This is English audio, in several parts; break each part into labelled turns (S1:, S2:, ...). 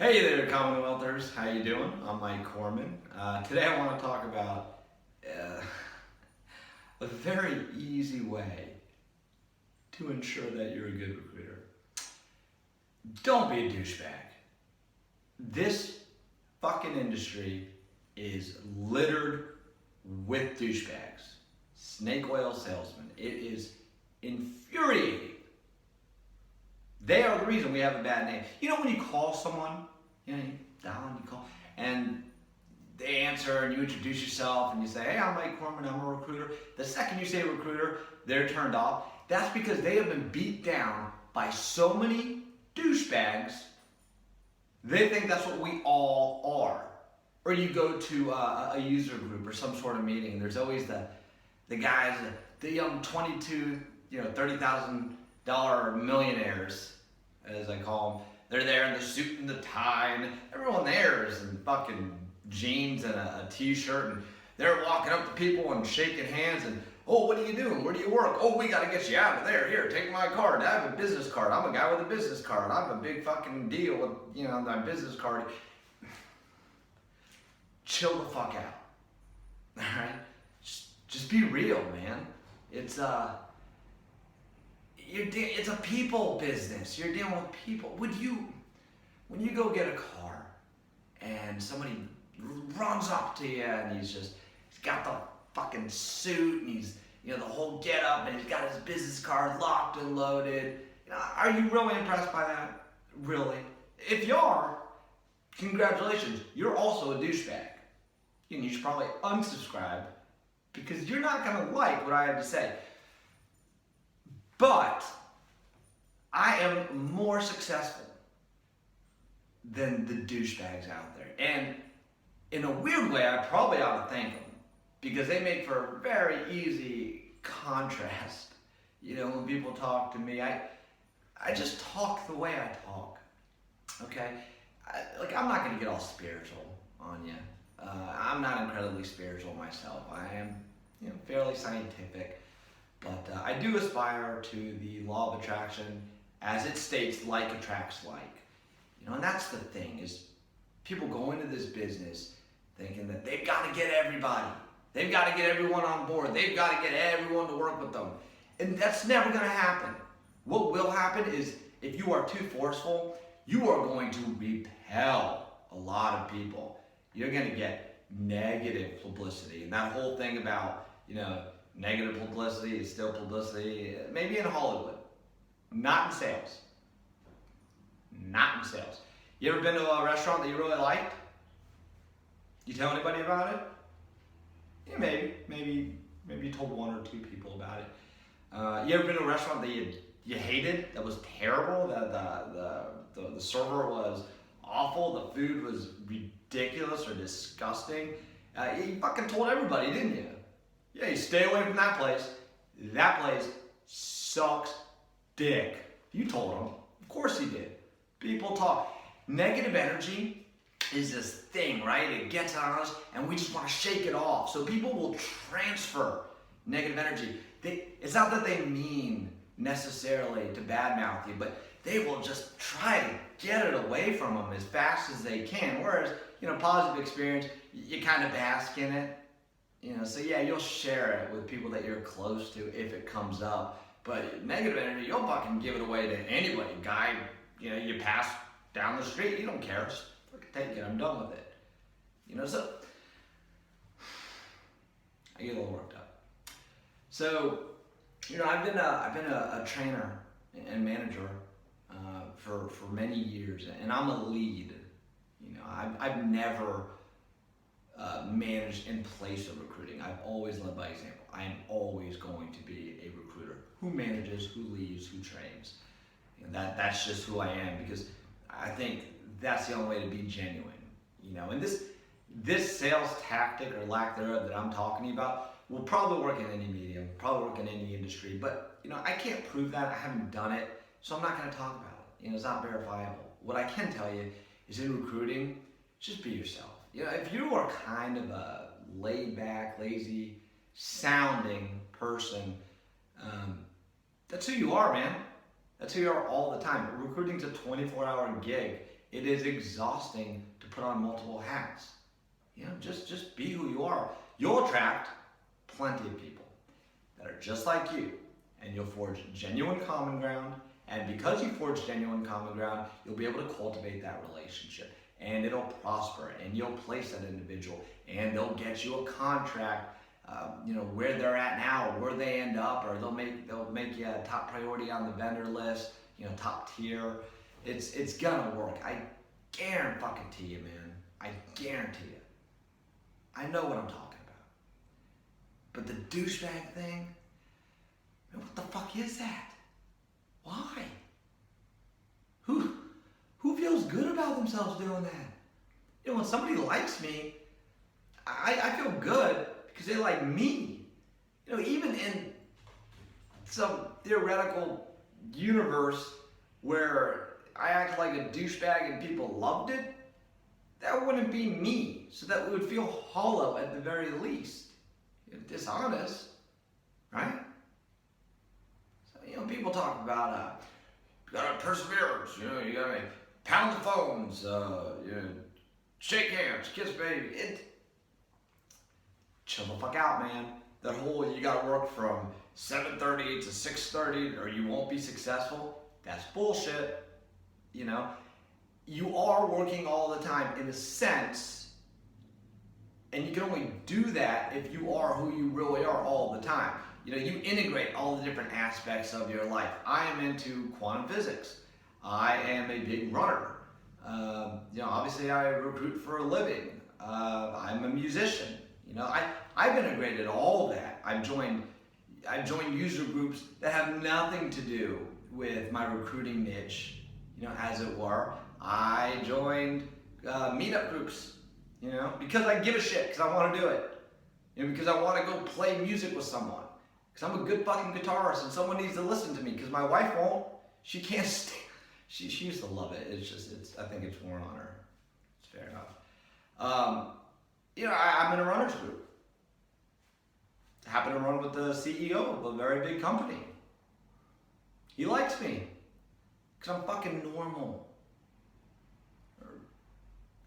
S1: Hey there, Commonwealthers. How you doing? I'm Mike Corman. Today I want to talk about a very easy way to ensure that you're a good recruiter. Don't be a douchebag. This fucking industry is littered with douchebags. Snake oil salesmen. It is infuriating. They are the reason we have a bad name. You know when you call someone, you call, and they answer and you introduce yourself and you say, hey, I'm Mike Corman, I'm a recruiter. The second you say recruiter, they're turned off. That's because they have been beat down by so many douchebags, they think that's what we all are. Or you go to a user group or some sort of meeting, and there's always the guys, the young 22, $30,000 millionaires, as I call them. They're there in the suit and the tie, and everyone there is in fucking jeans and a t-shirt, and they're walking up to people and shaking hands and, oh, what are you doing? Where do you work? Oh, we gotta get you out of there. Here, take my card. I have a business card. I'm a guy with a business card. I have a big fucking deal with, my business card. Chill the fuck out. All right? Just be real, man. It's it's a people business. You're dealing with people. When you go get a car and somebody runs up to you and he's got the fucking suit and he's the whole get up and he's got his business card locked and loaded. Are you really impressed by that? Really? If you are, congratulations. You're also a douchebag. You should probably unsubscribe because you're not gonna like what I have to say. But I am more successful than the douchebags out there. And in a weird way, I probably ought to thank them because they make for a very easy contrast. When people talk to me, I just talk the way I talk, okay? I'm not gonna get all spiritual on you. I'm not incredibly spiritual myself. I am, fairly scientific. But I do aspire to the law of attraction, as it states, like attracts like. And that's the thing, is people go into this business thinking that they've got to get everybody. They've got to get everyone on board. They've got to get everyone to work with them. And that's never going to happen. What will happen is, if you are too forceful, you are going to repel a lot of people. You're going to get negative publicity. And that whole thing about, negative publicity is still publicity, maybe in Hollywood, not in sales. Not in sales. You ever been to a restaurant that you really liked? You tell anybody about it? Yeah, maybe you told one or two people about it. You ever been to a restaurant that you hated, that was terrible, that the server was awful, the food was ridiculous or disgusting? You fucking told everybody, didn't you? Yeah, you stay away from that place. That place sucks dick. You told them. Of course you did. People talk. Negative energy is this thing, right? It gets on us and we just want to shake it off. So people will transfer negative energy. It's not that they mean necessarily to badmouth you, but they will just try to get it away from them as fast as they can. Whereas, positive experience, you kind of bask in it. So yeah, you'll share it with people that you're close to if it comes up. But negative energy, you'll fucking give it away to anybody. Guy, you pass down the street, you don't care. Just fucking take it, I'm done with it. So I get a little worked up. So, I've been a trainer and manager for many years, and I'm a lead. I've never managed in place of recruiting. I've always led by example. I am always going to be a recruiter who manages, who leads, who trains. That's just who I am, because I think that's the only way to be genuine. And this sales tactic or lack thereof that I'm talking about will probably work in any medium, probably work in any industry. But I can't prove that. I haven't done it, so I'm not going to talk about it. It's not verifiable. What I can tell you is, in recruiting, just be yourself. If you are kind of a laid-back, lazy sounding person, that's who you are, man. That's who you are all the time. Recruiting's a 24-hour gig. It is exhausting to put on multiple hats. You know, just be who you are. You'll attract plenty of people that are just like you, and you'll forge genuine common ground. And because you forge genuine common ground, you'll be able to cultivate that relationship, and it'll prosper, and you'll place that individual, and they'll get you a contract. You know, where they're at now, where they end up, or they'll make you a top priority on the vendor list. You know, top tier. It's gonna work. I guarantee you, man. I guarantee you. I know what I'm talking about. But the douchebag thing, man, what the fuck is that? Why? Who feels good about themselves doing that? You know, when somebody likes me, I feel good because they like me. You know, even in some theoretical universe where I act like a douchebag and people loved it, that wouldn't be me. So that would feel hollow at the very least. Dishonest, right? So, you know, people talk about, you gotta perseverance, you know, you gotta pound the phones, you know, shake hands, kiss baby. Chill the fuck out, man. That whole you gotta work from 7:30 to 6:30 or you won't be successful, that's bullshit. You know, you are working all the time in a sense, and you can only do that if you are who you really are all the time. You know, you integrate all the different aspects of your life. I am into quantum physics. I am a big runner. You know, obviously I recruit for a living. I'm a musician. You know, I've integrated all of that. I've joined user groups that have nothing to do with my recruiting niche, you know, as it were. I joined meetup groups, you know, because I give a shit, because I want to do it. You know, because I want to go play music with someone. Because I'm a good fucking guitarist and someone needs to listen to me, because my wife won't. She can't stay. She used to love it. I think it's worn on her. It's fair enough. You know, I'm in a runners group. I happen to run with the CEO of a very big company. He likes me because I'm fucking normal.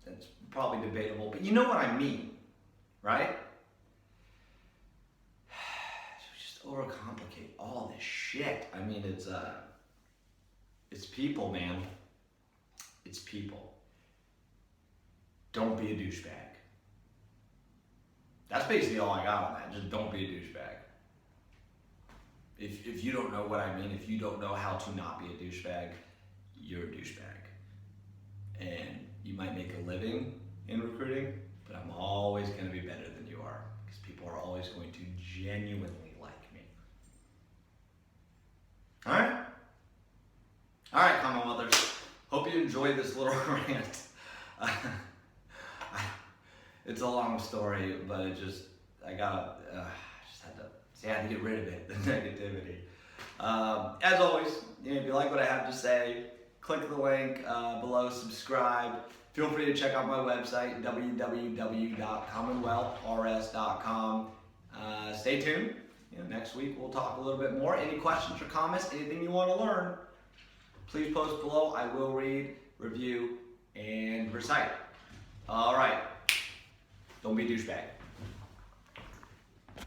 S1: That's probably debatable, but you know what I mean, right? Just overcomplicate all this shit. I mean, it's people, man. It's people. Don't be a douchebag. That's basically all I got on that. Just don't be a douchebag. If you don't know what I mean, if you don't know how to not be a douchebag, you're a douchebag. And you might make a living in recruiting, but I'm always going to be better than you are, because people are always going to genuinely like me. All right? All right, Commonwealthers. Hope you enjoyed this little rant. It's a long story, but I just had to get rid of it, the negativity. As always, you know, if you like what I have to say, click the link below, subscribe. Feel free to check out my website, www.commonwealthrs.com. Stay tuned. You know, next week we'll talk a little bit more. Any questions or comments, anything you want to learn, please post below. I will read, review, and recite. All right. Don't be a douchebag.